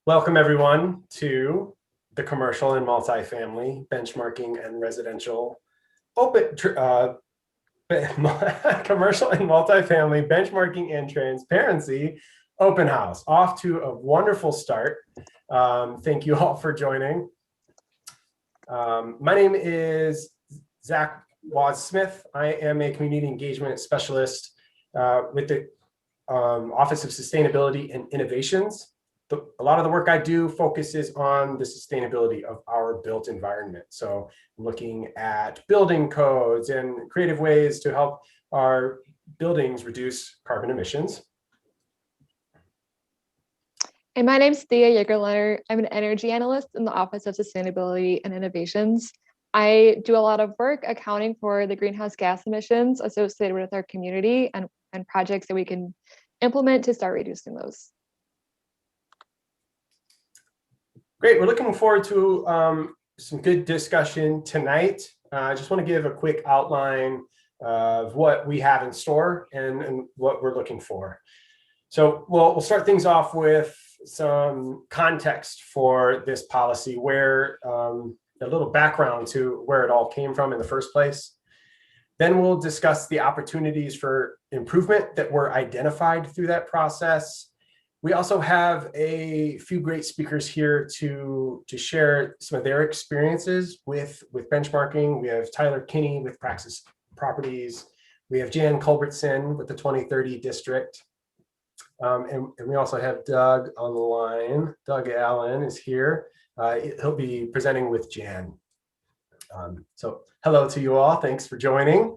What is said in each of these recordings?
Welcome everyone to the commercial and multifamily benchmarking and residential commercial and multifamily benchmarking and transparency open house. Off to a wonderful start. Thank you all for joining. My name is Zach Waz-Smith. I am a community engagement specialist with the Office of Sustainability and Innovations. A lot of the work I do focuses on the sustainability of our built environment. So looking at building codes and creative ways to help our buildings reduce carbon emissions. And my name's Thea Yeager-Leonard. I'm an energy analyst in the Office of Sustainability and Innovations. I do a lot of work accounting for the greenhouse gas emissions associated with our community and projects that we can implement to start reducing those. Great, we're looking forward to some good discussion tonight. I just want to give a quick outline of what we have in store and what we're looking for. So we'll start things off with some context for this policy, where a little background to where it all came from in the first place. Then we'll discuss the opportunities for improvement that were identified through that process. We also have a few great speakers here to share some of their experiences with benchmarking. We have Tyler Kinney with Praxis Properties. We have Jan Culbertson with the 2030 District. And we also have Doug on the line. Doug Allen is here. He'll be presenting with Jan. So hello to you all. Thanks for joining.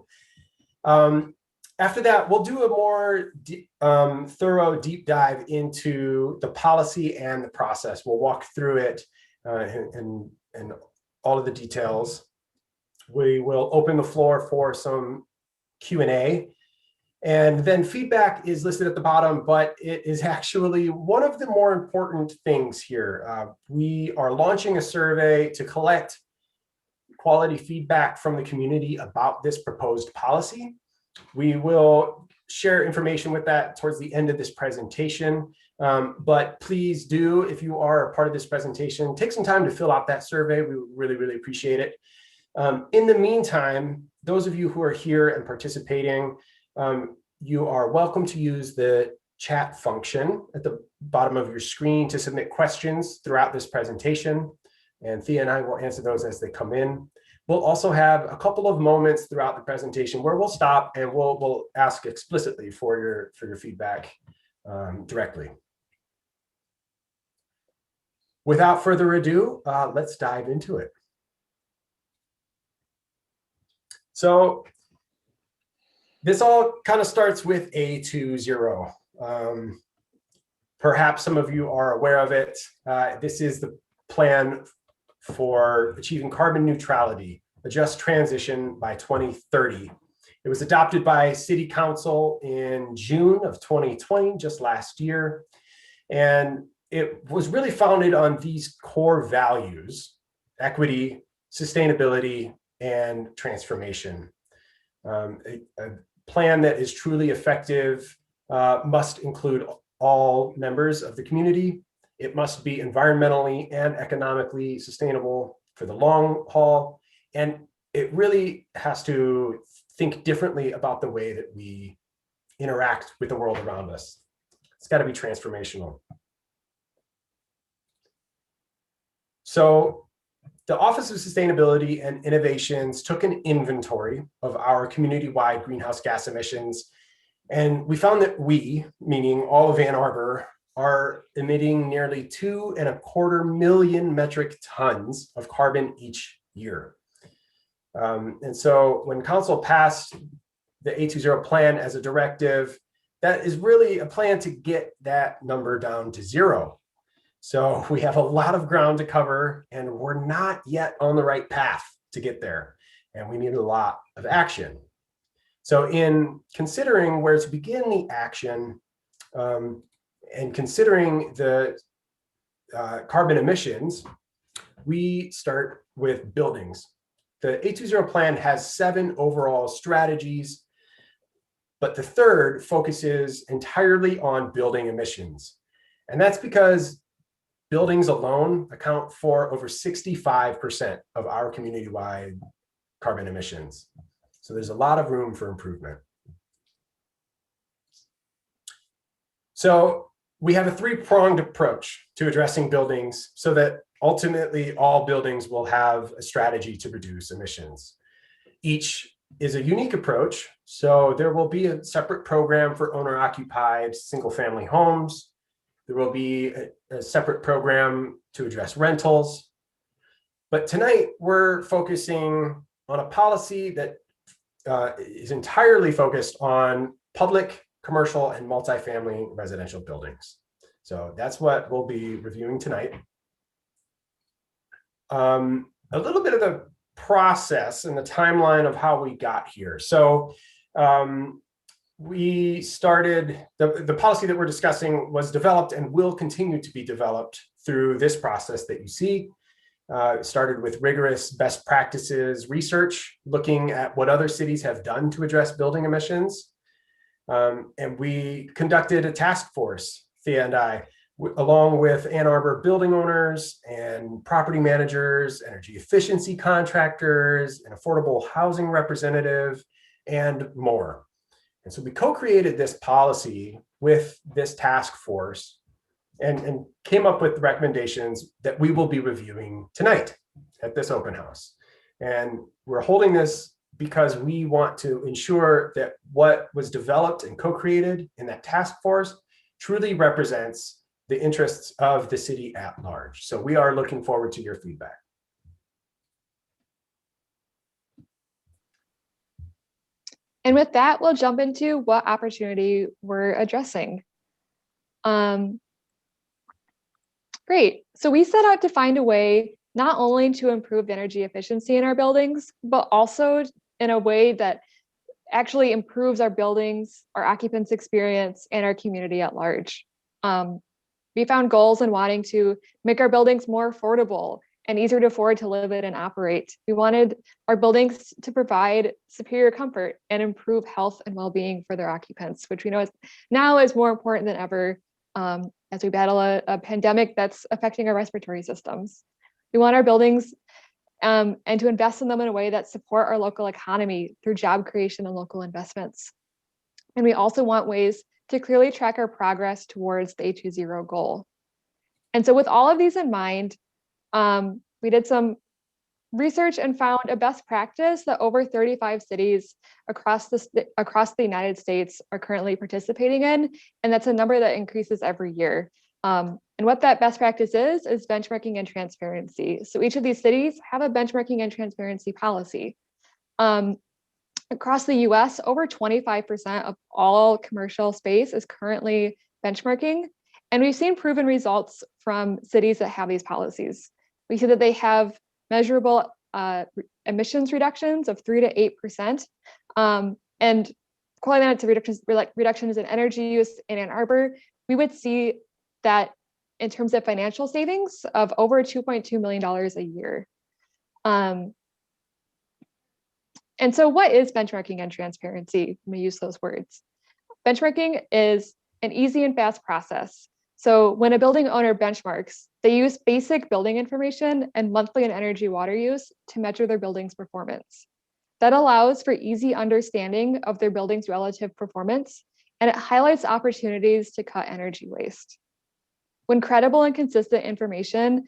After that, we'll do a more thorough deep dive into the policy and the process. We'll walk through it and all of the details. We will open the floor for some Q&A. And then feedback is listed at the bottom, but it is actually one of the more important things here. We are launching a survey to collect quality feedback from the community about this proposed policy. We will share information with that towards the end of this presentation, but please do, if you are a part of this presentation, take some time to fill out that survey. We really, really appreciate it. In the meantime, those of you who are here and participating, you are welcome to use the chat function at the bottom of your screen to submit questions throughout this presentation, and Thea and I will answer those as they come in. We'll also have a couple of moments throughout the presentation where we'll stop and we'll ask explicitly for your feedback directly. Without further ado, let's dive into it. So this all kind of starts with A2Zero. Perhaps some of you are aware of it. This is the plan for achieving carbon neutrality, a just transition by 2030. It was adopted by City Council in June of 2020, just last year. And it was really founded on these core values: equity, sustainability, and transformation. A plan that is truly effective must include all members of the community. It must be environmentally and economically sustainable for the long haul. And it really has to think differently about the way that we interact with the world around us. It's got to be transformational. So the Office of Sustainability and Innovations took an inventory of our community-wide greenhouse gas emissions. And we found that we, meaning all of Ann Arbor, are emitting nearly 2.25 million metric tons of carbon each year. And so when Council passed the A2Zero plan as a directive, that is really a plan to get that number down to zero. So we have a lot of ground to cover, and we're not yet on the right path to get there, and we need a lot of action. So in considering where to begin the action, and considering the carbon emissions, we start with buildings. The A2Zero plan has 7 overall strategies, but the third focuses entirely on building emissions. And that's because buildings alone account for over 65% of our community-wide carbon emissions. So there's a lot of room for improvement. So we have a three-pronged approach to addressing buildings so that ultimately all buildings will have a strategy to reduce emissions. Each is a unique approach. So there will be a separate program for owner-occupied single-family homes. There will be a separate program to address rentals. But tonight we're focusing on a policy that is entirely focused on public, commercial, and multifamily residential buildings. So that's what we'll be reviewing tonight. A little bit of the process and the timeline of how we got here. So we started, the policy that we're discussing was developed and will continue to be developed through this process that you see. It started with rigorous best practices research, looking at what other cities have done to address building emissions. And we conducted a task force, Thea and I, along with Ann Arbor building owners and property managers, energy efficiency contractors, an affordable housing representative, and more. And so we co-created this policy with this task force and came up with recommendations that we will be reviewing tonight at this open house. And we're holding this because we want to ensure that what was developed and co-created in that task force truly represents the interests of the city at large. So we are looking forward to your feedback. And with that, we'll jump into what opportunity we're addressing. Great. So we set out to find a way not only to improve energy efficiency in our buildings, but also in a way that actually improves our buildings, our occupants' experience, and our community at large. We found goals in wanting to make our buildings more affordable and easier to afford to live in and operate. We wanted our buildings to provide superior comfort and improve health and well-being for their occupants, which we know now is more important than ever as we battle a pandemic that's affecting our respiratory systems. We want our buildings and to invest in them in a way that support our local economy through job creation and local investments. And we also want ways to clearly track our progress towards the A2Zero goal. And so with all of these in mind, we did some research and found a best practice that over 35 cities across the United States are currently participating in, and that's a number that increases every year. And what that best practice is benchmarking and transparency. So each of these cities have a benchmarking and transparency policy. Across the US, over 25% of all commercial space is currently benchmarking. And we've seen proven results from cities that have these policies. We see that they have measurable emissions reductions of 3 to 8%. And correlated to reductions in energy use in Ann Arbor, we would see that in terms of financial savings of over $2.2 million a year. And so what is benchmarking and transparency? Let me use those words. Benchmarking is an easy and fast process. So when a building owner benchmarks, they use basic building information and monthly and energy water use to measure their building's performance. That allows for easy understanding of their building's relative performance, and it highlights opportunities to cut energy waste. When credible and consistent information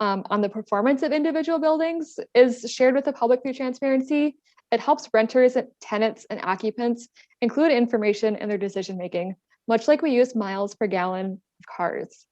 on the performance of individual buildings is shared with the public through transparency, it helps renters, tenants, and occupants include information in their decision-making, much like we use miles per gallon of cars.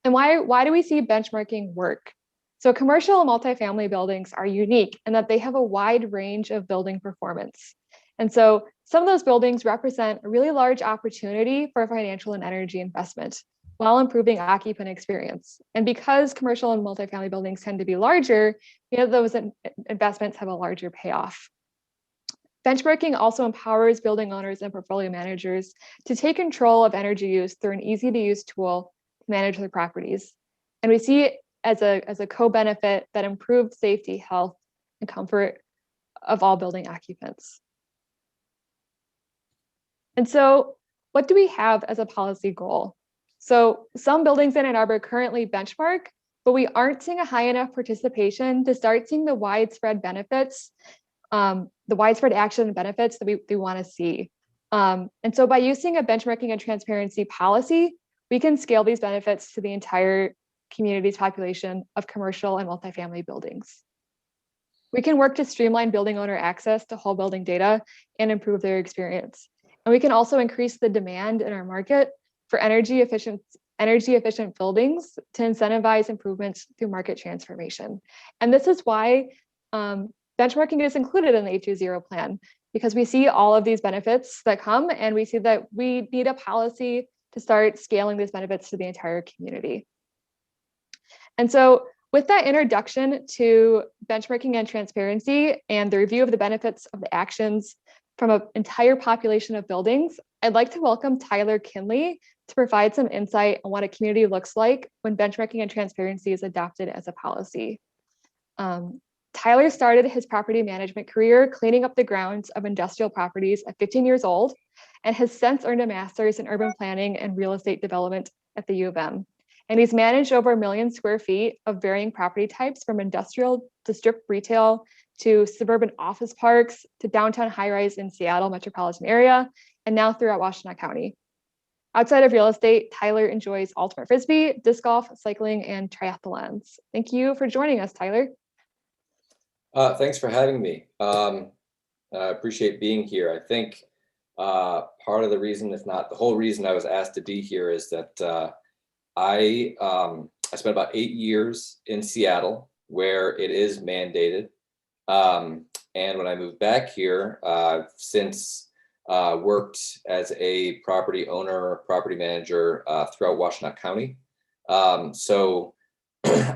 And why do we see benchmarking work? So commercial and multifamily buildings are unique in that they have a wide range of building performance. And so some of those buildings represent a really large opportunity for financial and energy investment while improving occupant experience. And because commercial and multifamily buildings tend to be larger, those investments have a larger payoff. Benchmarking also empowers building owners and portfolio managers to take control of energy use through an easy-to-use tool to manage their properties. And we see it as a co-benefit that improves safety, health, and comfort of all building occupants. And so what do we have as a policy goal? So some buildings in Ann Arbor currently benchmark, but we aren't seeing a high enough participation to start seeing the widespread benefits, the widespread action and benefits that we want to see. And so by using a benchmarking and transparency policy, we can scale these benefits to the entire community's population of commercial and multifamily buildings. We can work to streamline building owner access to whole building data and improve their experience. And we can also increase the demand in our market for energy efficient buildings to incentivize improvements through market transformation. And this is why benchmarking is included in the A2Zero plan, because we see all of these benefits that come, and we see that we need a policy to start scaling these benefits to the entire community. And so with that introduction to benchmarking and transparency and the review of the benefits of the actions from an entire population of buildings, I'd like to welcome Tyler Kinley to provide some insight on what a community looks like when benchmarking and transparency is adopted as a policy. Tyler started his property management career cleaning up the grounds of industrial properties at 15 years old, and has since earned a master's in urban planning and real estate development at the U of M. And he's managed over 1 million square feet of varying property types, from industrial to strip retail to suburban office parks to downtown high-rise in Seattle metropolitan area, and now throughout Washtenaw County. Outside of real estate, Tyler enjoys ultimate frisbee, disc golf, cycling, and triathlons. Thank you for joining us, Tyler. Thanks for having me. I appreciate being here. I think part of the reason, if not the whole reason I was asked to be here, is that I spent about 8 years in Seattle, where it is mandated. And when I moved back here, I've since worked as a property owner, property manager throughout Washtenaw County. So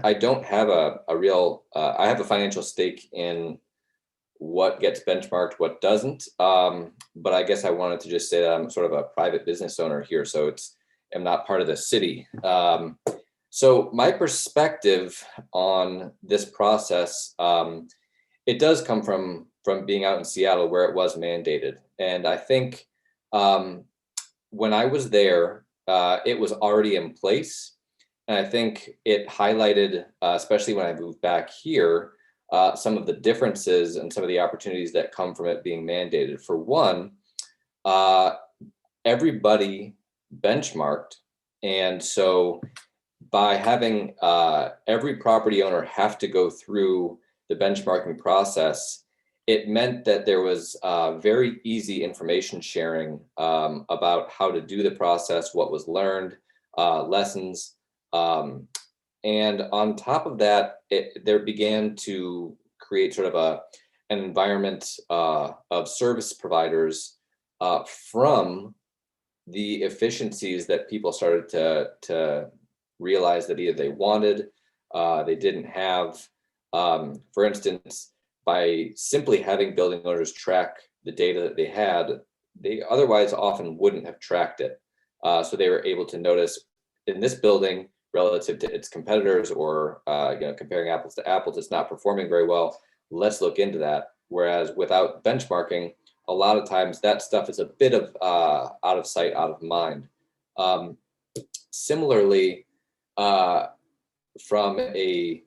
I don't have a real, I have a financial stake in what gets benchmarked, what doesn't. But I guess I wanted to just say that I'm sort of a private business owner here, so I'm not part of the city. So my perspective on this process, it does come from being out in Seattle, where it was mandated. And I think when I was there, it was already in place. And I think it highlighted, especially when I moved back here, some of the differences and some of the opportunities that come from it being mandated. For one, everybody benchmarked. And so by having every property owner have to go through the benchmarking process, it meant that there was very easy information sharing about how to do the process, what was learned, lessons. And on top of that, there began to create sort of an environment of service providers from the efficiencies that people started to realize that either they wanted, they didn't have. For instance, by simply having building owners track the data that they otherwise often wouldn't have tracked it. So they were able to notice, in this building relative to its competitors, or comparing apples to apples, it's not performing very well. Let's look into that. Whereas without benchmarking, a lot of times that stuff is a bit of out of sight, out of mind. Similarly, from a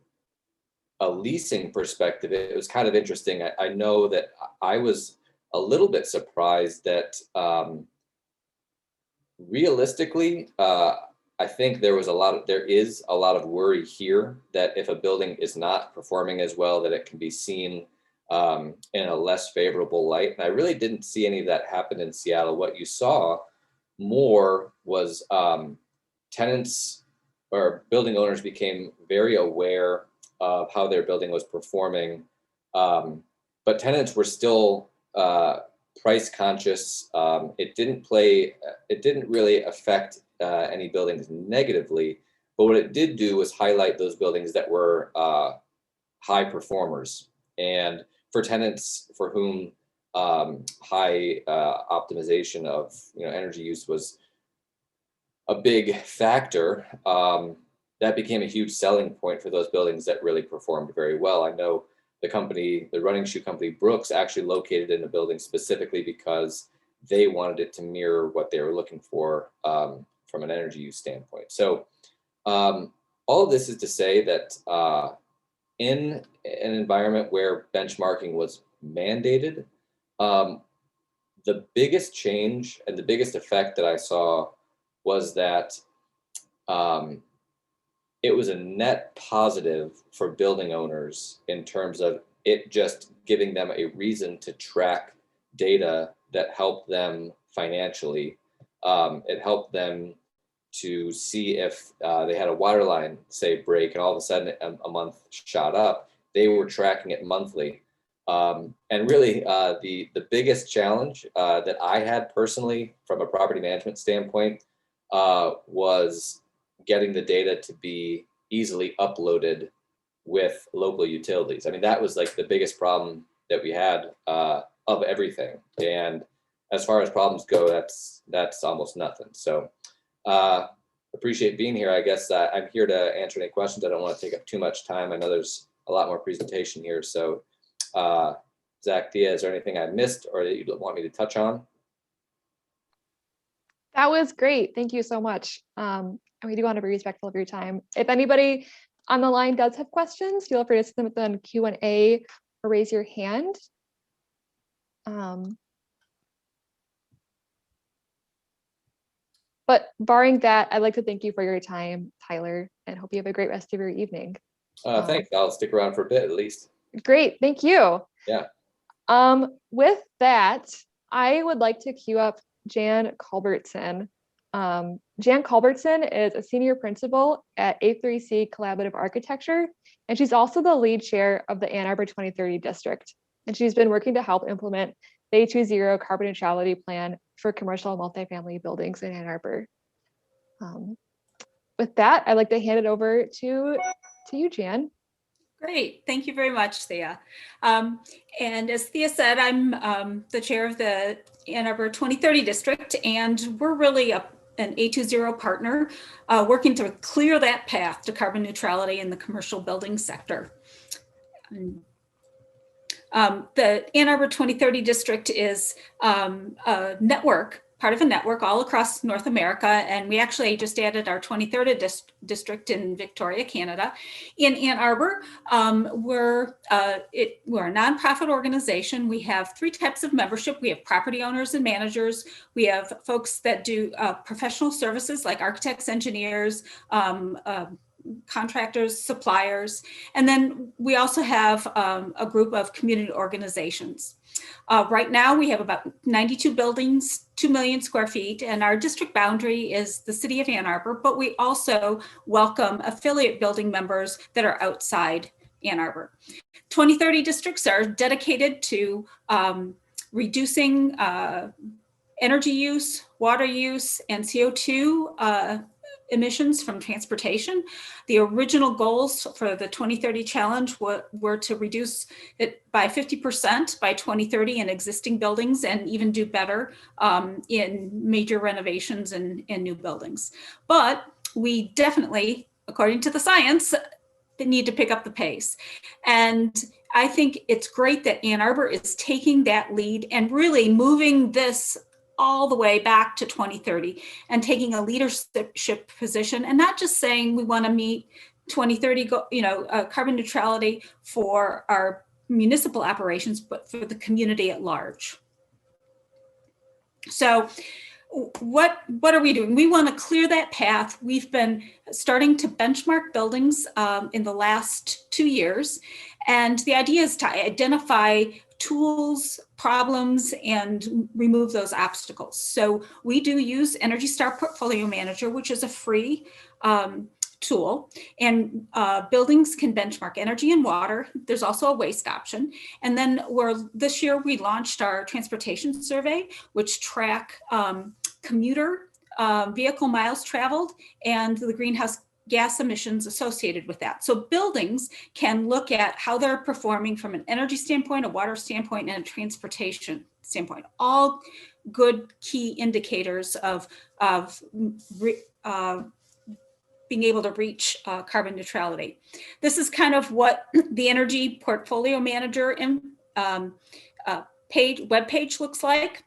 leasing perspective, it was kind of interesting. I know that I was a little bit surprised that realistically, I think there is a lot of worry here that if a building is not performing as well, that it can be seen in a less favorable light. And I really didn't see any of that happen in Seattle. What you saw more was tenants or building owners became very aware of how their building was performing, but tenants were still price conscious. It didn't really affect any buildings negatively, but what it did do was highlight those buildings that were high performers. And for tenants for whom high optimization of energy use was a big factor, that became a huge selling point for those buildings that really performed very well. I know the running shoe company Brooks actually located in a building specifically because they wanted it to mirror what they were looking for from an energy use standpoint. So all of this is to say that in an environment where benchmarking was mandated, the biggest change and the biggest effect that I saw was that it was a net positive for building owners in terms of it just giving them a reason to track data that helped them financially. It helped them to see if they had a water line, say, break, and all of a sudden a month shot up. They were tracking it monthly. And really, the biggest challenge that I had personally from a property management standpoint was getting the data to be easily uploaded with local utilities. I mean, that was like the biggest problem that we had of everything. And as far as problems go, that's almost nothing. So appreciate being here. I guess I'm here to answer any questions. I don't want to take up too much time. I know there's a lot more presentation here. So Zach, Thea, is there anything I missed or that you'd want me to touch on? That was great. Thank you so much. And we do want to be respectful of your time. If anybody on the line does have questions, feel free to submit them in Q&A or raise your hand. But barring that, I'd like to thank you for your time, Tyler, and hope you have a great rest of your evening. Thanks. I'll stick around for a bit at least. Great. Thank you. Yeah. With that, I would like to queue up Jan Culbertson. Jan Culbertson is a senior principal at A2Zero Collaborative Architecture, and she's also the lead chair of the Ann Arbor 2030 district. And she's been working to help implement the A2Zero carbon neutrality plan for commercial multifamily buildings in Ann Arbor. With that, I'd like to hand it over to you, Jan. Great, thank you very much, Thea. And as Thea said, I'm the chair of the Ann Arbor 2030 district, and we're really an A2Zero partner working to clear that path to carbon neutrality in the commercial building sector. The Ann Arbor 2030 district is a network, part of a network all across North America, and we actually just added our 23rd district in Victoria, Canada. In Ann Arbor, we're a nonprofit organization. We have 3 types of membership. We have property owners and managers. We have folks that do professional services like architects, engineers, contractors, suppliers, and then we also have a group of community organizations. Right now we have about 92 buildings, 2 million square feet, and our district boundary is the city of Ann Arbor, but we also welcome affiliate building members that are outside Ann Arbor. 2030 districts are dedicated to reducing energy use, water use, and CO2 emissions from transportation. The original goals for the 2030 challenge were to reduce it by 50% by 2030 in existing buildings and even do better in major renovations and new buildings. But we definitely, according to the science, need to pick up the pace. And I think it's great that Ann Arbor is taking that lead and really moving this all the way back to 2030 and taking a leadership position and not just saying we want to meet 2030 carbon neutrality for our municipal operations, but for the community at large. So what are we doing? We want to clear that path. We've been starting to benchmark buildings in the last 2 years. And the idea is to identify tools, problems, and remove those obstacles. So we do use Energy Star Portfolio Manager, which is a free tool, and buildings can benchmark energy and water. There's also a waste option. And then this year we launched our transportation survey, which track commuter vehicle miles traveled and the greenhouse gas emissions associated with that. So buildings can look at how they're performing from an energy standpoint, a water standpoint, and a transportation standpoint. All good key indicators of being able to reach carbon neutrality. This is kind of what the Energy Portfolio Manager webpage looks like.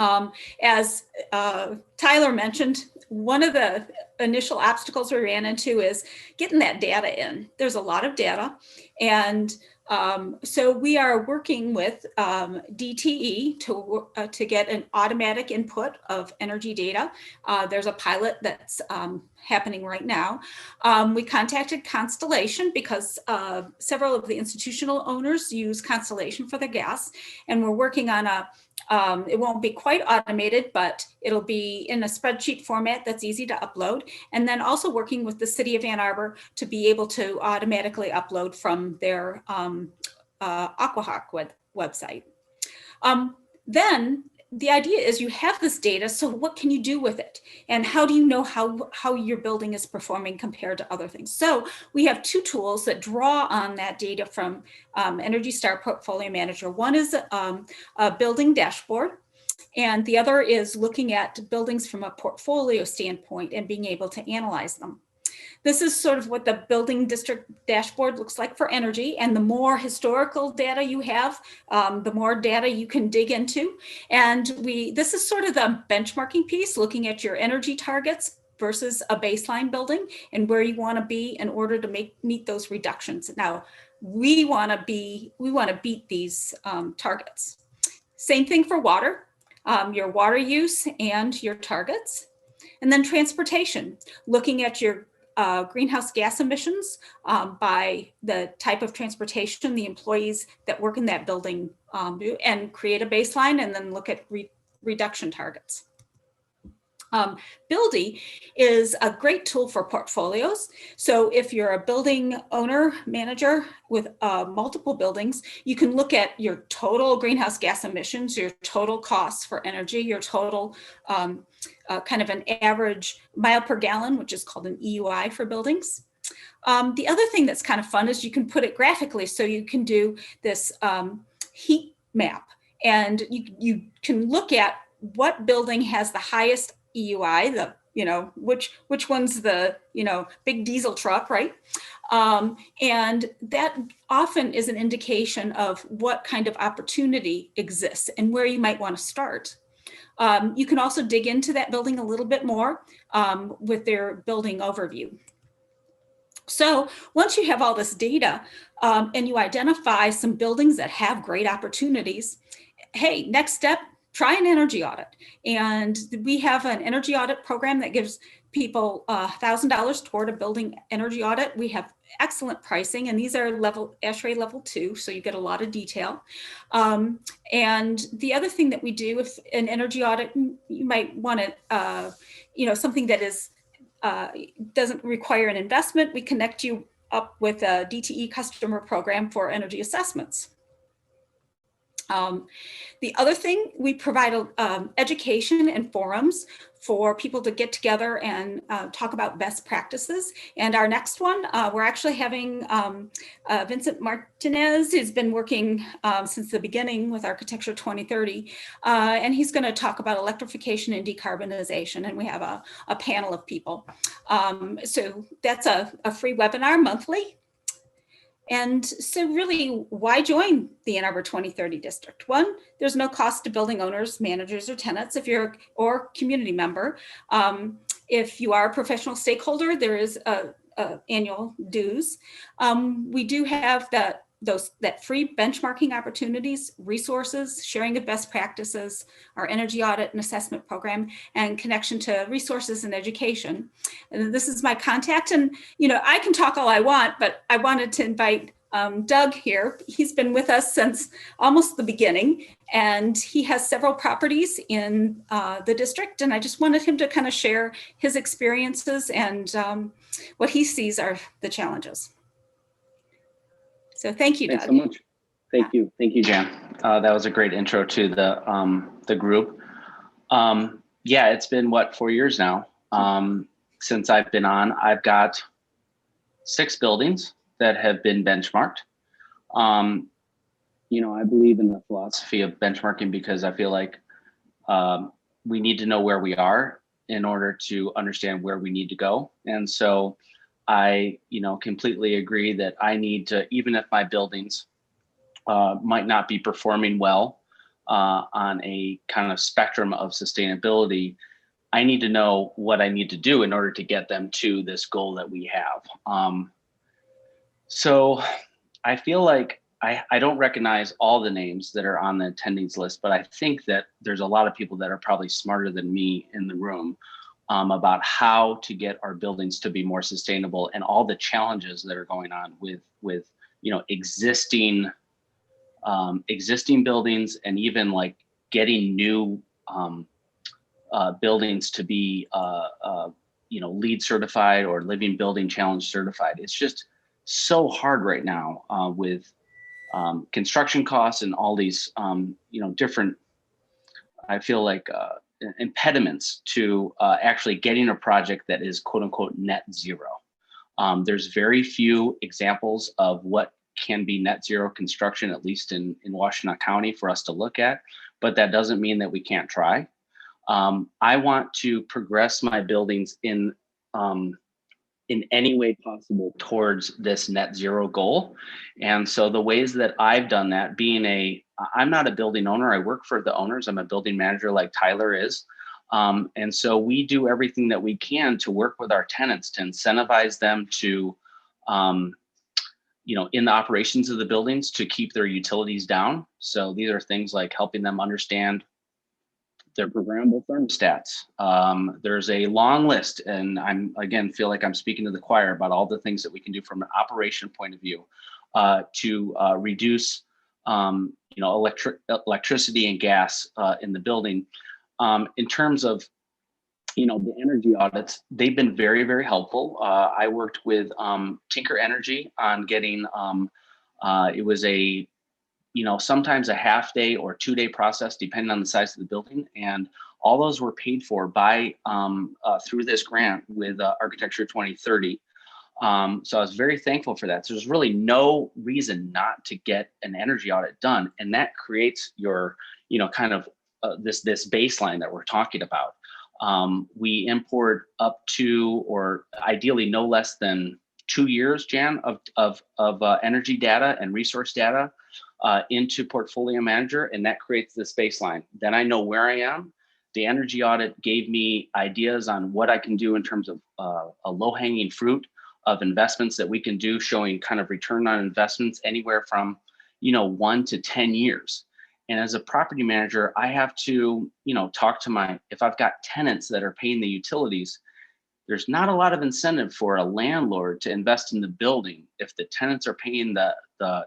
As Tyler mentioned, one of the initial obstacles we ran into is getting that data in. There's a lot of data, and so we are working with DTE to get an automatic input of energy data. There's a pilot that's happening right now. We contacted Constellation because several of the institutional owners use Constellation for their gas, and we're working on it won't be quite automated, but it'll be in a spreadsheet format that's easy to upload. And then also working with the city of Ann Arbor to be able to automatically upload from their Aquahawk website. Then the idea is you have this data, so what can you do with it? And how do you know how your building is performing compared to other things? So we have two tools that draw on that data from Energy Star Portfolio Manager. One is a building dashboard, and the other is looking at buildings from a portfolio standpoint and being able to analyze them. This is sort of what the building district dashboard looks like for energy. And the more historical data you have, the more data you can dig into. And this is sort of the benchmarking piece, looking at your energy targets versus a baseline building and where you want to be in order to meet those reductions. Now, we want to beat these targets. Same thing for water, your water use and your targets. And then transportation, looking at your greenhouse gas emissions by the type of transportation the employees that work in that building do, and create a baseline and then look at reduction targets. Buildy is a great tool for portfolios. So if you're a building owner, manager with multiple buildings, you can look at your total greenhouse gas emissions, your total costs for energy, your total kind of an average mile per gallon, which is called an EUI for buildings. The other thing that's kind of fun is you can put it graphically. So you can do this heat map, and you can look at what building has the highest EUI, which one's the, big diesel truck, right? And that often is an indication of what kind of opportunity exists and where you might want to start. You can also dig into that building a little bit more with their building overview. So once you have all this data and you identify some buildings that have great opportunities, hey, next step, try an energy audit. And we have an energy audit program that gives people $1,000 toward a building energy audit. We have excellent pricing, and these are ASHRAE level 2, so you get a lot of detail. And the other thing that we do, if an energy audit, you might want to, something that is doesn't require an investment, we connect you up with a DTE customer program for energy assessments. The other thing, we provide education and forums for people to get together and talk about best practices. And our next one, we're actually having Vincent Martinez, who's been working since the beginning with Architecture 2030, and he's going to talk about electrification and decarbonization. And we have a panel of people. So that's a free webinar monthly. And so really, why join the Ann Arbor 2030 district? One, there's no cost to building owners, managers, or tenants or community member. If you are a professional stakeholder, there is annual dues. We do have that free benchmarking opportunities, resources, sharing of best practices, our energy audit and assessment program, and connection to resources and education. And this is my contact. And, I can talk all I want, but I wanted to invite Doug here. He's been with us since almost the beginning, and he has several properties in the district. And I just wanted him to kind of share his experiences and what he sees are the challenges. So thank you, Doug. Thanks so much. Thank you, Jan. That was a great intro to the group. Yeah, it's been 4 years now since I've been on. I've got 6 buildings that have been benchmarked. I believe in the philosophy of benchmarking because I feel like we need to know where we are in order to understand where we need to go. And so I, completely agree that I need to, even if my buildings might not be performing well, on a kind of spectrum of sustainability, I need to know what I need to do in order to get them to this goal that we have. So I feel like I don't recognize all the names that are on the attendees list, but I think that there's a lot of people that are probably smarter than me in the room about how to get our buildings to be more sustainable and all the challenges that are going on with existing buildings, and even like getting new buildings to be LEED certified or Living Building Challenge certified. It's just so hard right now with construction costs and all these different, I feel like, impediments to actually getting a project that is quote unquote net zero. There's very few examples of what can be net zero construction, at least in Washtenaw County, for us to look at, but that doesn't mean that we can't try. I want to progress my buildings in any way possible towards this net zero goal. And so the ways that I've done that, I'm not a building owner, I work for the owners, I'm a building manager like Tyler is. And so we do everything that we can to work with our tenants to incentivize them to, in the operations of the buildings, to keep their utilities down. So these are things like helping them understand their programmable thermostats. There's a long list, and feel like I'm speaking to the choir about all the things that we can do from an operation point of view to reduce, electricity and gas in the building. In terms of, the energy audits, they've been very, very helpful. I worked with Tinker Energy on getting, it was sometimes a half day or 2 day process, depending on the size of the building. And all those were paid for by through this grant with Architecture 2030. So I was very thankful for that. So there's really no reason not to get an energy audit done. And that creates your, this baseline that we're talking about. We import up to, or ideally no less than 2 years, Jan, of energy data and resource data into Portfolio Manager, and that creates this baseline. Then I know where I am. The energy audit gave me ideas on what I can do in terms of a low-hanging fruit of investments that we can do, showing kind of return on investments anywhere from 1 to 10 years. And as a property manager, I have to talk to if I've got tenants that are paying the utilities, there's not a lot of incentive for a landlord to invest in the building if the tenants are paying the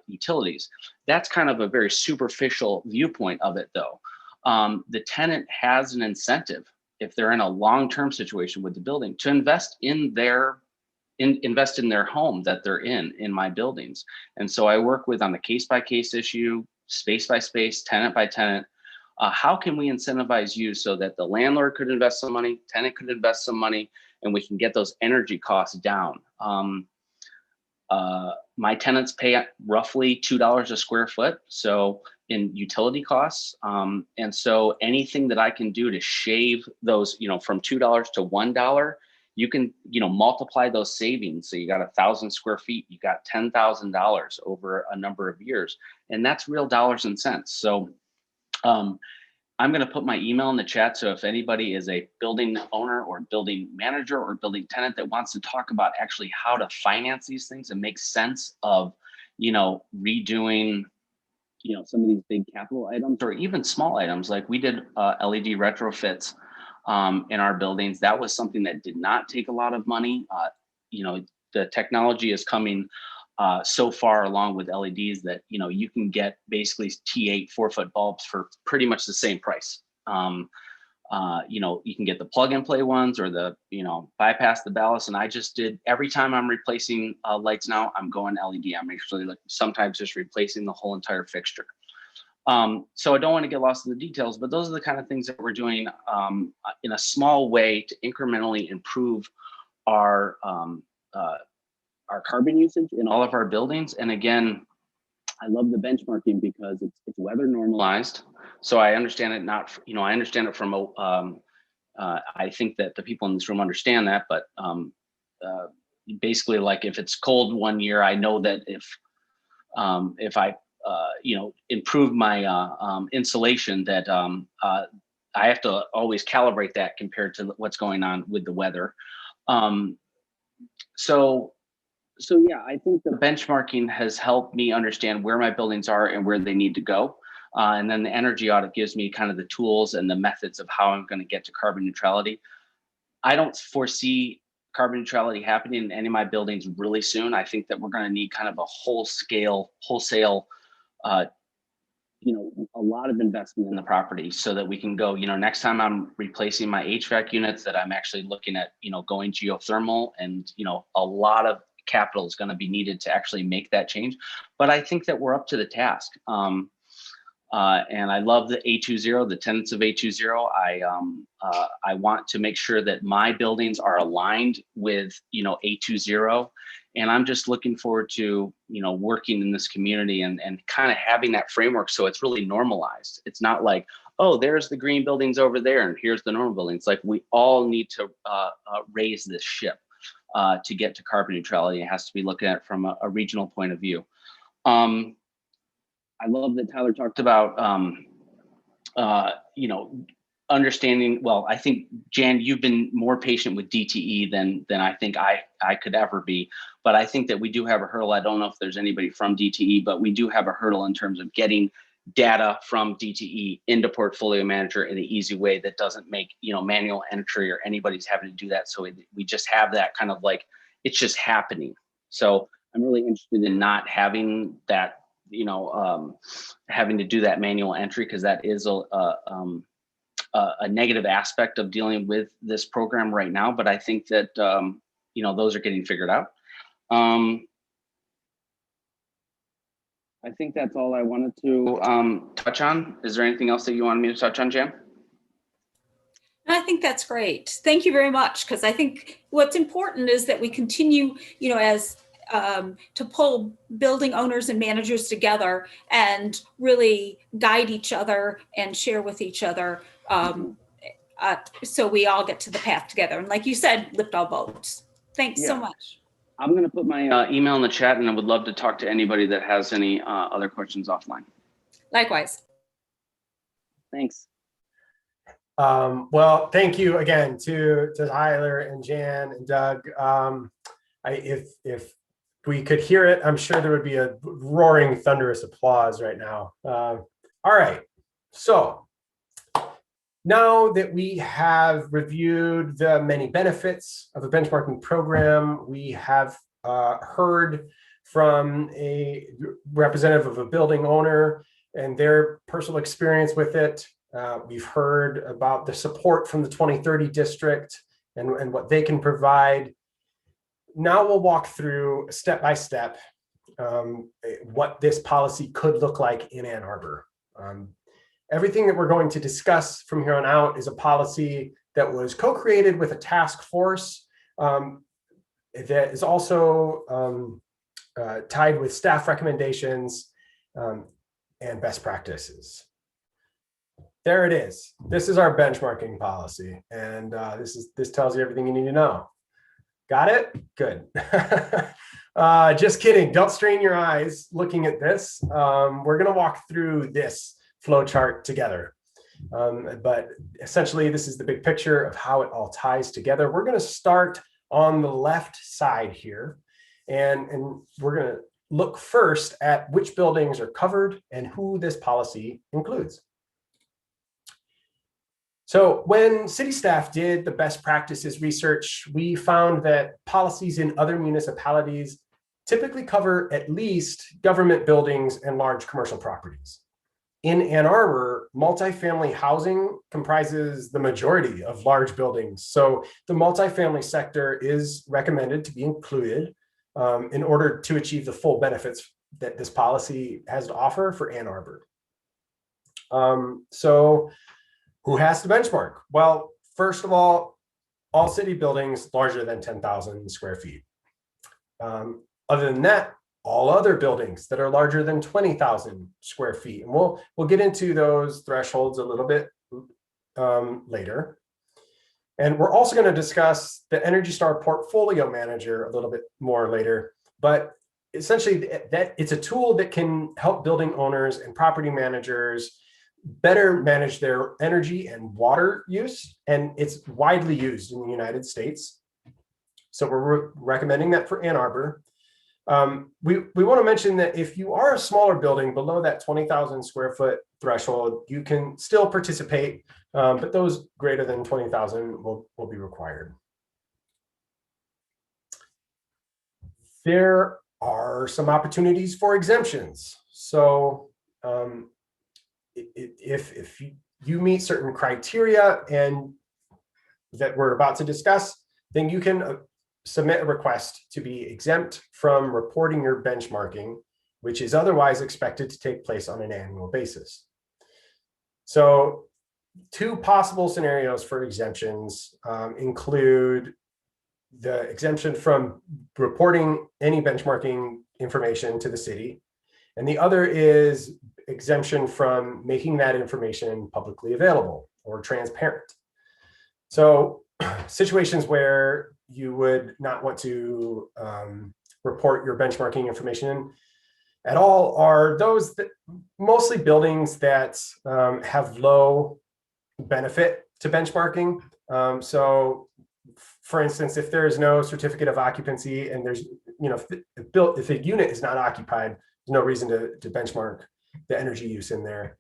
utilities. That's kind of a very superficial viewpoint of it, though. The tenant has an incentive, if they're in a long-term situation with the building, to invest in their home that they're in my buildings. And so I work on a case-by-case issue, space by space, tenant by tenant. How can we incentivize you so that the landlord could invest some money, tenant could invest some money, and we can get those energy costs down? My tenants pay roughly $2 a square foot, so in utility costs. And so anything that I can do to shave those, from $2 to $1, you can, multiply those savings. So you got 1,000 square feet, you got $10,000 over a number of years, and that's real dollars and cents. So I'm going to put my email in the chat. So if anybody is a building owner or building manager or building tenant that wants to talk about actually how to finance these things and make sense of, redoing, some of these big capital items, or even small items, like we did LED retrofits in our buildings. That was something that did not take a lot of money. The technology is coming so far along with LEDs that you can get basically T8 4-foot bulbs for pretty much the same price. You can get the plug and play ones or the bypass the ballast. And I just did, every time I'm replacing lights now, I'm going LED. I'm actually sometimes just replacing the whole entire fixture. So I don't want to get lost in the details, but those are the kind of things that we're doing in a small way to incrementally improve our carbon usage in all of our buildings. And again, I love the benchmarking because it's weather normalized. So I understand it I understand it from I think that the people in this room understand that, but basically, like if it's cold one year, I know that if I improve my insulation, that I have to always calibrate that compared to what's going on with the weather. So yeah, I think the benchmarking has helped me understand where my buildings are and where they need to go. And then the energy audit gives me kind of the tools and the methods of how I'm going to get to carbon neutrality. I don't foresee carbon neutrality happening in any of my buildings really soon. I think that we're going to need kind of a wholesale, a lot of investment in the property so that we can go, next time I'm replacing my HVAC units, that I'm actually looking at, going geothermal, and, a lot of capital is going to be needed to actually make that change. But I think that we're up to the task. And I love the A2Zero, the tenets of A2Zero. I want to make sure that my buildings are aligned with, A2Zero. And I'm just looking forward to, working in this community and kind of having that framework so it's really normalized. It's not like, oh, there's the green buildings over there and here's the normal buildings. Like, we all need to raise this ship to get to carbon neutrality. It has to be looking at it from a regional point of view. I love that Tyler talked about, understanding. Well, I think, Jan, you've been more patient with DTE than I think I could ever be. But I think that we do have a hurdle. I don't know if there's anybody from DTE, but we do have a hurdle in terms of getting data from DTE into Portfolio Manager in an easy way that doesn't make, manual entry or anybody's having to do that. So we just have that kind of like, it's just happening. So I'm really interested in not having that, having to do that manual entry, because that is a negative aspect of dealing with this program right now. But I think that, those are getting figured out. I think that's all I wanted to touch on. Is there anything else that you wanted me to touch on, Jan? I think that's great. Thank you very much. Because I think what's important is that we continue, as to pull building owners and managers together and really guide each other and share with each other, so we all get to the path together. And like you said, lift all boats. Thanks so much. I'm going to put my email in the chat, and I would love to talk to anybody that has any other questions offline. Likewise. Thanks. Well, thank you again to Tyler and Jan and Doug. If we could hear it, I'm sure there would be a roaring, thunderous applause right now. All right. So now that we have reviewed the many benefits of a benchmarking program, we have heard from a representative of a building owner and their personal experience with it. We've heard about the support from the 2030 district and what they can provide. Now we'll walk through step by step what this policy could look like in Ann Arbor. Everything that we're going to discuss from here on out is a policy that was co-created with a task force that is also tied with staff recommendations and best practices. There it is. This is our benchmarking policy, and this tells you everything you need to know. Got it? Good. Just kidding. Don't strain your eyes looking at this. We're going to walk through this flow chart together. But essentially, this is the big picture of how it all ties together. We're going to start on the left side here, and we're going to look first at which buildings are covered and who this policy includes. So when city staff did the best practices research, we found that policies in other municipalities typically cover at least government buildings and large commercial properties. In Ann Arbor, multifamily housing comprises the majority of large buildings. So the multifamily sector is recommended to be included in order to achieve the full benefits that this policy has to offer for Ann Arbor. So who has to benchmark? Well, first of all city buildings larger than 10,000 square feet. Other than that, all other buildings that are larger than 20,000 square feet. And we'll get into those thresholds a little bit later. And we're also going to discuss the Energy Star Portfolio Manager a little bit more later. But essentially that it's a tool that can help building owners and property managers better manage their energy and water use, and it's widely used in the United States. So we're recommending that for Ann Arbor. We want to mention that if you are a smaller building below that 20,000 square foot threshold, you can still participate, but those greater than 20,000 will be required. There are some opportunities for exemptions. So if you meet certain criteria and that we're about to discuss, then you can submit a request to be exempt from reporting your benchmarking, which is otherwise expected to take place on an annual basis. So two possible scenarios for exemptions include the exemption from reporting any benchmarking information to the city, and the other is exemption from making that information publicly available or transparent. So situations where you would not want to report your benchmarking information at all are those that mostly buildings that have low benefit to benchmarking. So for instance, if there is no certificate of occupancy and there's, if a unit is not occupied, there's no reason to benchmark the energy use in there.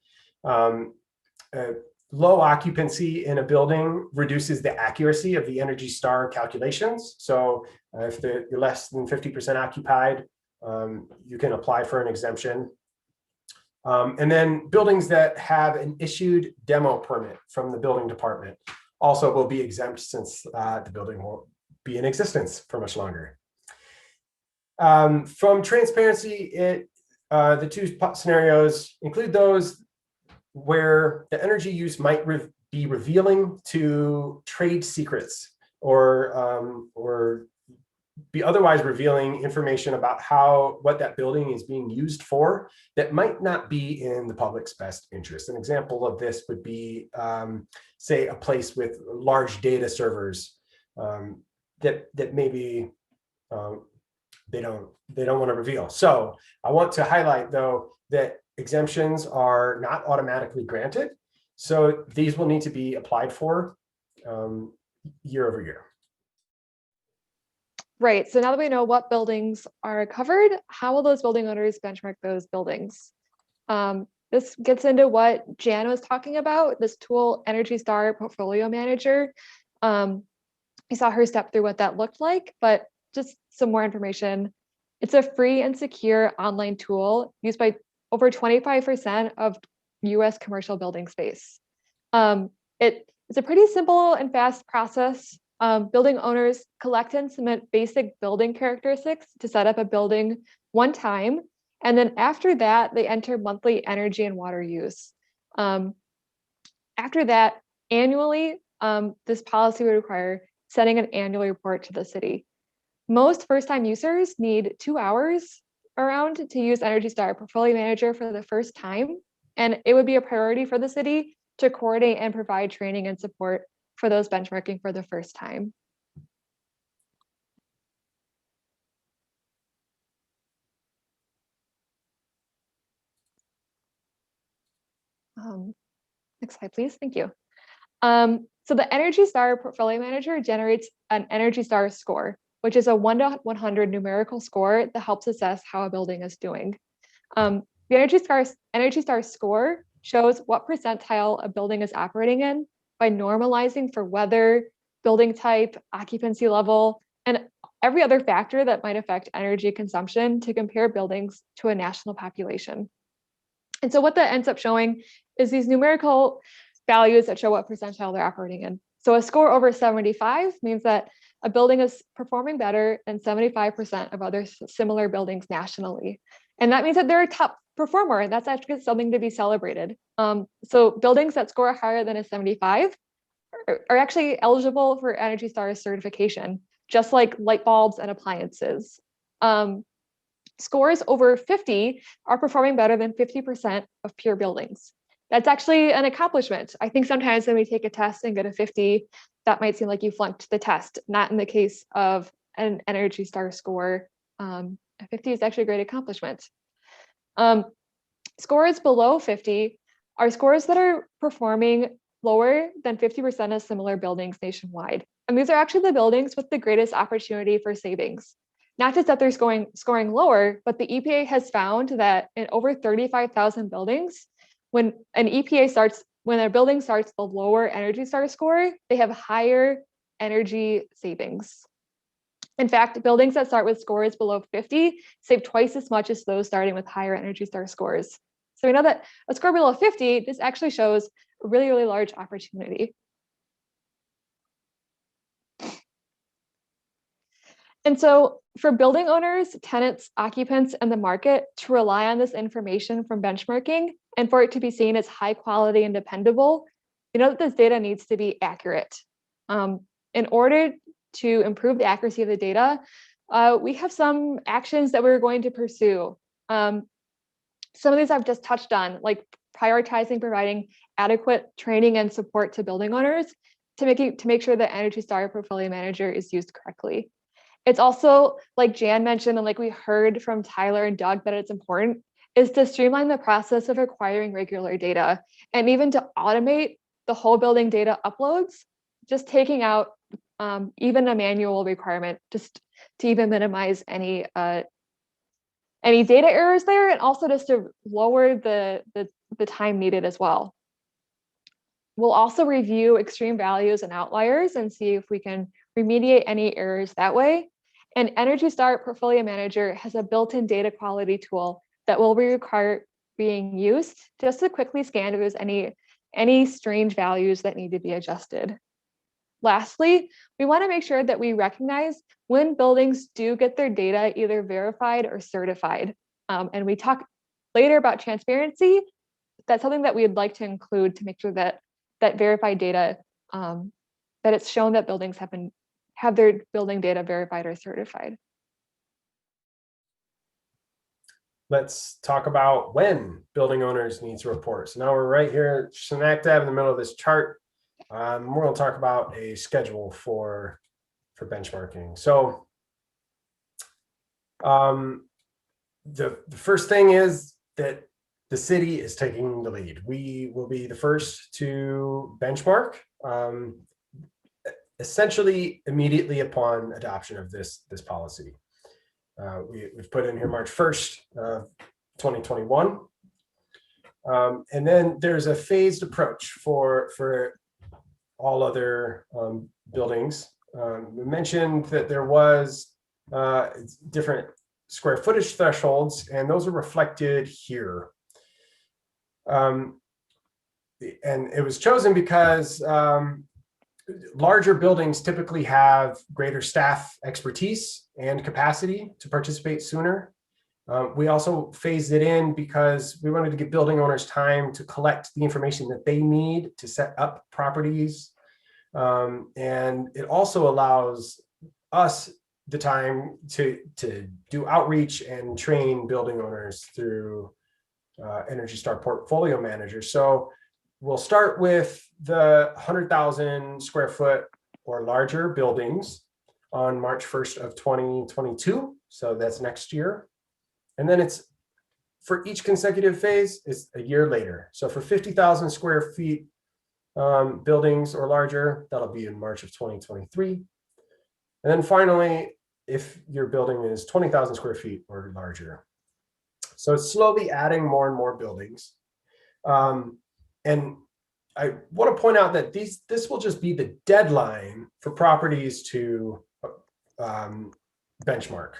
Low occupancy in a building reduces the accuracy of the Energy Star calculations. So if you're less than 50% occupied, you can apply for an exemption. And then buildings that have an issued demo permit from the building department also will be exempt, since the building won't be in existence for much longer. From transparency, the two scenarios include those where the energy use might be revealing to trade secrets, or be otherwise revealing information about what that building is being used for that might not be in the public's best interest. An example of this would be, say, a place with large data servers that maybe they don't want to reveal. So I want to highlight, though, that exemptions are not automatically granted. So these will need to be applied for year over year. Right. So now that we know what buildings are covered, how will those building owners benchmark those buildings? This gets into what Jan was talking about, this tool, Energy Star Portfolio Manager. You saw her step through what that looked like, but just some more information. It's a free and secure online tool used by over 25% of US commercial building space. It's a pretty simple and fast process. Building owners collect and submit basic building characteristics to set up a building one time. And then after that, they enter monthly energy and water use. After that, annually, this policy would require sending an annual report to the city. Most first-time users need 2 hours around to use Energy Star Portfolio Manager for the first time. And it would be a priority for the city to coordinate and provide training and support for those benchmarking for the first time. Next slide, please. Thank you. So the Energy Star Portfolio Manager generates an Energy Star score, which is a 1 to 100 numerical score that helps assess how a building is doing. The Energy Star score shows what percentile a building is operating in by normalizing for weather, building type, occupancy level, and every other factor that might affect energy consumption to compare buildings to a national population. And so what that ends up showing is these numerical values that show what percentile they're operating in. So a score over 75 means that a building is performing better than 75% of other similar buildings nationally. And that means that they're a top performer, and that's actually something to be celebrated. So buildings that score higher than a 75 are actually eligible for Energy Star certification, just like light bulbs and appliances. Scores over 50 are performing better than 50% of peer buildings. That's actually an accomplishment. I think sometimes when we take a test and get a 50, that might seem like you flunked the test, not in the case of an Energy Star score 50 is actually a great accomplishment. Scores below 50 are scores that are performing lower than 50% of similar buildings nationwide. And these are actually the buildings with the greatest opportunity for savings. Not just that they're scoring lower, but the EPA has found that in over 35,000 buildings, when a building starts the lower Energy Star score, they have higher energy savings. In fact, buildings that start with scores below 50 save twice as much as those starting with higher Energy Star scores. So we know that a score below 50, this actually shows a really, really large opportunity. And so for building owners, tenants, occupants, and the market to rely on this information from benchmarking and for it to be seen as high quality and dependable, we know that this data needs to be accurate. In order to improve the accuracy of the data, we have some actions that we're going to pursue. Some of these I've just touched on, like prioritizing providing adequate training and support to building owners to make sure that Energy Star Portfolio Manager is used correctly. It's also, like Jan mentioned, and like we heard from Tyler and Doug that it's important, is to streamline the process of acquiring regular data and even to automate the whole building data uploads, just taking out even a manual requirement, just to even minimize any data errors there, and also just to lower the time needed as well. We'll also review extreme values and outliers and see if we can remediate any errors that way. And Energy Star Portfolio Manager has a built-in data quality tool that will require being used just to quickly scan if there's any strange values that need to be adjusted. Lastly, we want to make sure that we recognize when buildings do get their data either verified or certified. And we talk later about transparency. That's something that we'd like to include to make sure that verified data, that it's shown that buildings have their building data verified or certified. Let's talk about when building owners need to report. So now we're right here, smack dab in the middle of this chart. We're going to talk about a schedule for benchmarking. So the first thing is that the city is taking the lead. We will be the first to benchmark, essentially immediately upon adoption of this policy. We've put in here March 1st, 2021. And then there's a phased approach for all other buildings. We mentioned that there was different square footage thresholds, and those are reflected here. And it was chosen because larger buildings typically have greater staff expertise and capacity to participate sooner. We also phased it in because we wanted to give building owners time to collect the information that they need to set up properties. And it also allows us the time to do outreach and train building owners through Energy Star Portfolio Manager. So we'll start with the 100,000 square foot or larger buildings on March 1st of 2022. So that's next year. And then it's for each consecutive phase, it's a year later. So for 50,000 square feet buildings or larger, that'll be in March of 2023. And then finally, if your building is 20,000 square feet or larger. So it's slowly adding more and more buildings. And I want to point out that this will just be the deadline for properties to benchmark.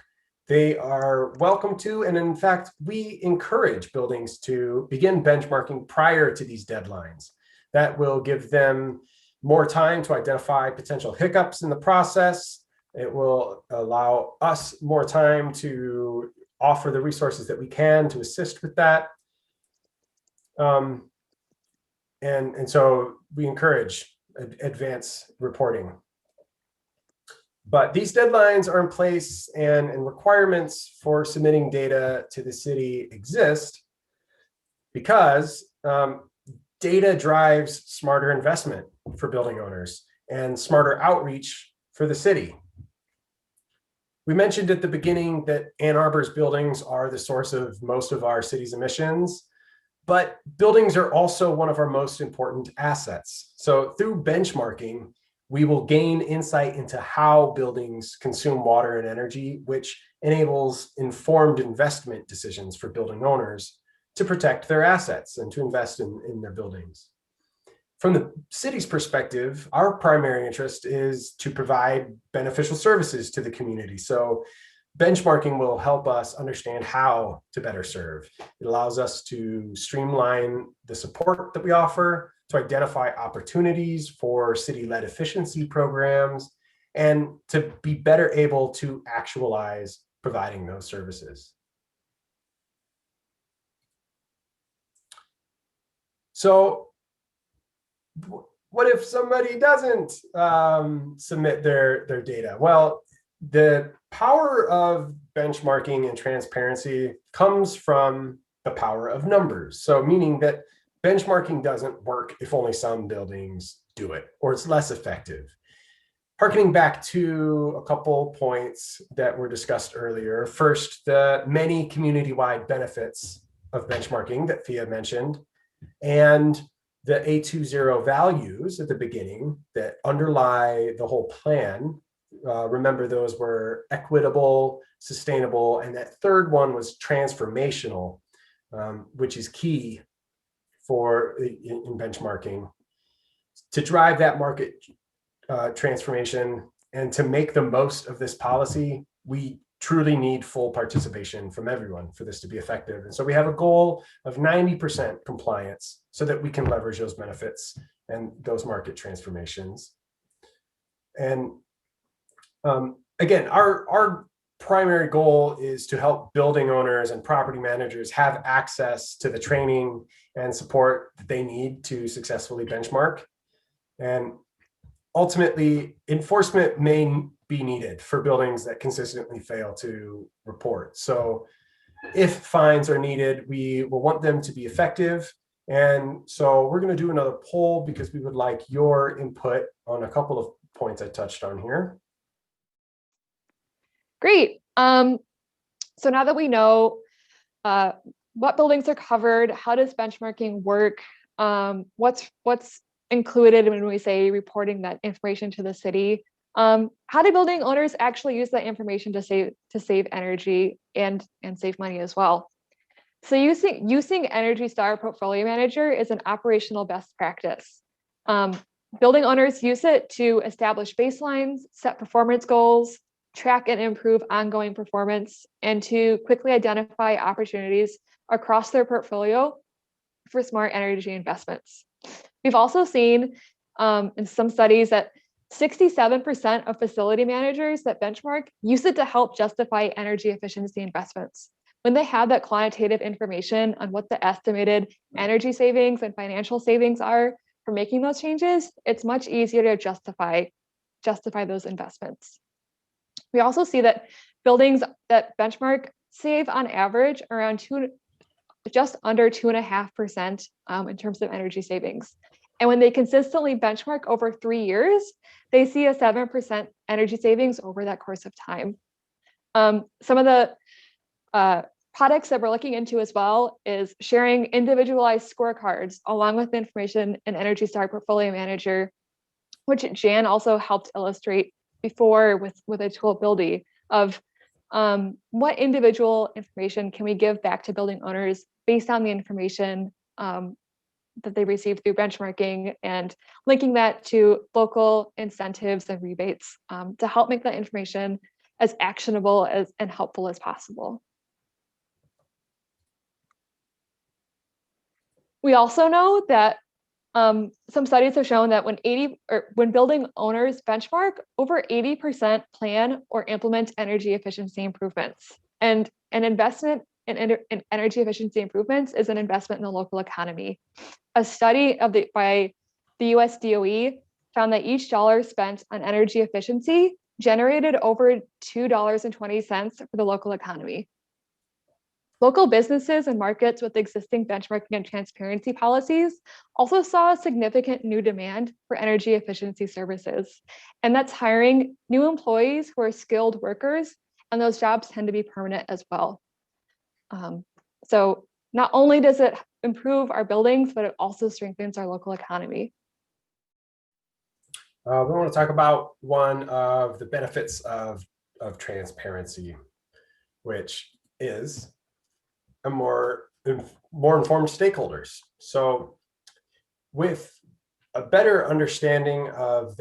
They are welcome to, and in fact, we encourage buildings to begin benchmarking prior to these deadlines. That will give them more time to identify potential hiccups in the process. It will allow us more time to offer the resources that we can to assist with that. And so we encourage advance reporting. But these deadlines are in place, and requirements for submitting data to the city exist because data drives smarter investment for building owners and smarter outreach for the city. We mentioned at the beginning that Ann Arbor's buildings are the source of most of our city's emissions, but buildings are also one of our most important assets. So through benchmarking, we will gain insight into how buildings consume water and energy, which enables informed investment decisions for building owners to protect their assets and to invest in their buildings. From the city's perspective, our primary interest is to provide beneficial services to the community. So benchmarking will help us understand how to better serve. It allows us to streamline the support that we offer, to identify opportunities for city-led efficiency programs, and to be better able to actualize providing those services. So what if somebody doesn't submit their data? Well, the power of benchmarking and transparency comes from the power of numbers. So meaning that benchmarking doesn't work if only some buildings do it, or it's less effective. Harkening back to a couple points that were discussed earlier. First, the many community-wide benefits of benchmarking that Thea mentioned, and the A2Zero values at the beginning that underlie the whole plan. Remember, those were equitable, sustainable, and that third one was transformational, which is key for in benchmarking. To drive that market transformation and to make the most of this policy, we truly need full participation from everyone for this to be effective. And so we have a goal of 90% compliance so that we can leverage those benefits and those market transformations. And again, our primary goal is to help building owners and property managers have access to the training and support that they need to successfully benchmark. And ultimately, enforcement may be needed for buildings that consistently fail to report. So if fines are needed, we will want them to be effective. And so we're going to do another poll because we would like your input on a couple of points I touched on here. Great. So now that we know what buildings are covered, how does benchmarking work, what's included when we say reporting that information to the city, how do building owners actually use that information to save energy and save money as well? So using Energy Star Portfolio Manager is an operational best practice. Building owners use it to establish baselines, set performance goals, track and improve ongoing performance, and to quickly identify opportunities across their portfolio for smart energy investments. We've also seen in some studies that 67% of facility managers that benchmark use it to help justify energy efficiency investments. When they have that quantitative information on what the estimated energy savings and financial savings are for making those changes, it's much easier to justify those investments. We also see that buildings that benchmark save on average around just under 2.5% in terms of energy savings. And when they consistently benchmark over 3 years, they see a 7% energy savings over that course of time. Some of the products that we're looking into as well is sharing individualized scorecards along with the information in Energy Star Portfolio Manager, which Jan also helped illustrate before with a tool Buildy of what individual information can we give back to building owners based on the information that they receive through benchmarking, and linking that to local incentives and rebates to help make that information as actionable and helpful as possible. We also know that some studies have shown that when building owners benchmark, over 80% plan or implement energy efficiency improvements. And an investment in energy efficiency improvements is an investment in the local economy. A study by the US DOE found that each dollar spent on energy efficiency generated over $2.20 for the local economy. Local businesses and markets with existing benchmarking and transparency policies also saw a significant new demand for energy efficiency services. And that's hiring new employees who are skilled workers and those jobs tend to be permanent as well. So not only does it improve our buildings, but it also strengthens our local economy. We want to talk about one of the benefits of transparency, which is a more informed stakeholders. So with a better understanding of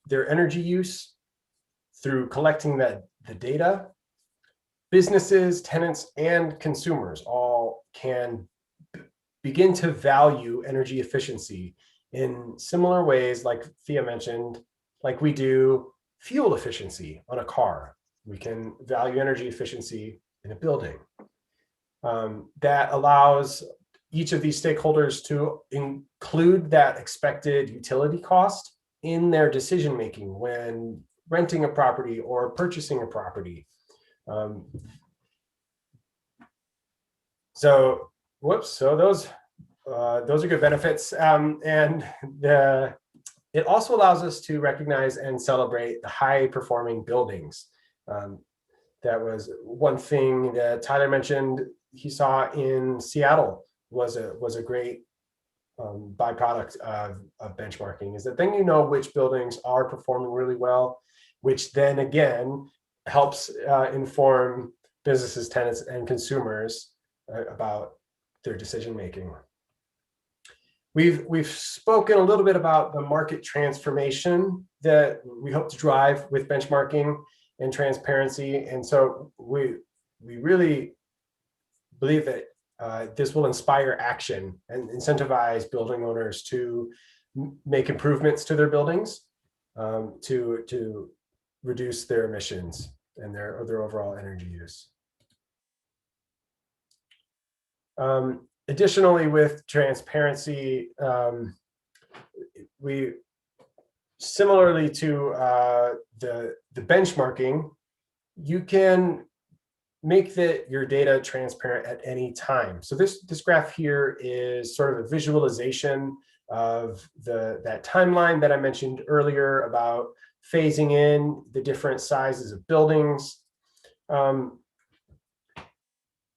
their energy use through collecting the data, businesses, tenants, and consumers all can begin to value energy efficiency in similar ways, like Thea mentioned, like we do fuel efficiency on a car. We can value energy efficiency in a building. That allows each of these stakeholders to include that expected utility cost in their decision making when renting a property or purchasing a property. So those are good benefits, and it also allows us to recognize and celebrate the high performing buildings. That was one thing that Tyler mentioned he saw in Seattle was a great byproduct of benchmarking, is that then you know which buildings are performing really well, which then again helps inform businesses, tenants, and consumers about their decision making. We've spoken a little bit about the market transformation that we hope to drive with benchmarking and transparency, and so we really believe that this will inspire action and incentivize building owners to make improvements to their buildings to reduce their emissions and their overall energy use. Additionally, with transparency, we similarly to the benchmarking, you can make your data transparent at any time. So this graph here is sort of a visualization of that timeline that I mentioned earlier about phasing in the different sizes of buildings.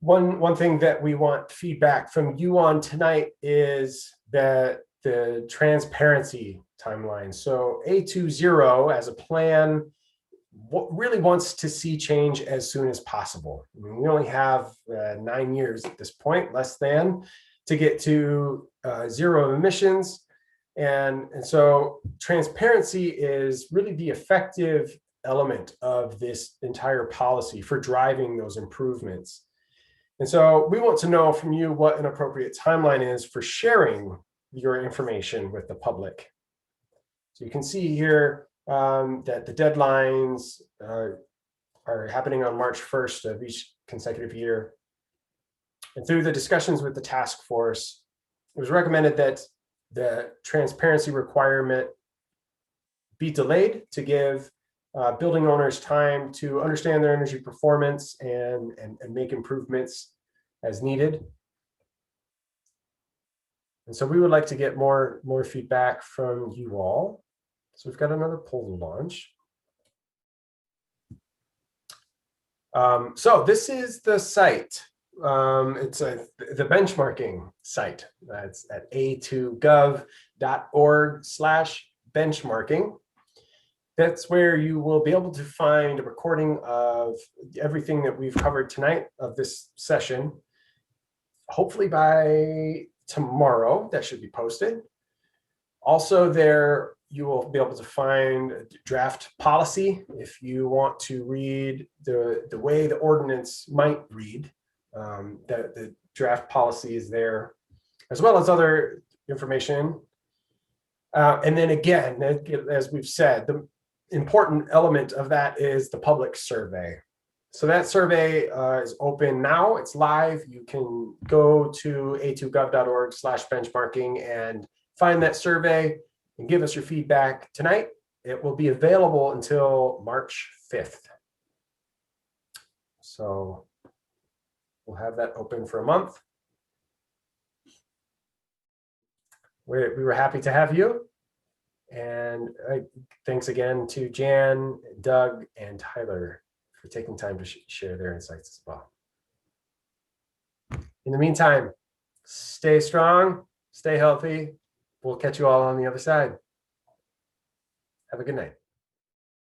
One thing that we want feedback from you on tonight is that the transparency timeline. So A2Zero as a plan really wants to see change as soon as possible. I mean, we only have 9 years at this point, less than, to get to zero emissions. And so transparency is really the effective element of this entire policy for driving those improvements. And so we want to know from you what an appropriate timeline is for sharing your information with the public. So you can see here that the deadlines are happening on March 1st of each consecutive year. And through the discussions with the task force, it was recommended that the transparency requirement be delayed to give building owners time to understand their energy performance and make improvements as needed. And so we would like to get more feedback from you all. So we've got another poll to launch. So this is the site. It's the benchmarking site. That's at a2gov.org/benchmarking. That's where you will be able to find a recording of everything that we've covered tonight of this session. Hopefully by tomorrow, that should be posted. Also there, you will be able to find a draft policy if you want to read the way the ordinance might read. The draft policy is there, as well as other information. And then again, as we've said, the important element of that is the public survey. So that survey is open now, it's live. You can go to a2gov.org/benchmarking and find that survey and give us your feedback tonight. It will be available until March 5th. So we'll have that open for a month. We were happy to have you. And thanks again to Jan, Doug, and Tyler for taking time to share their insights as well. In the meantime, stay strong, stay healthy. We'll catch you all on the other side. Have a good night.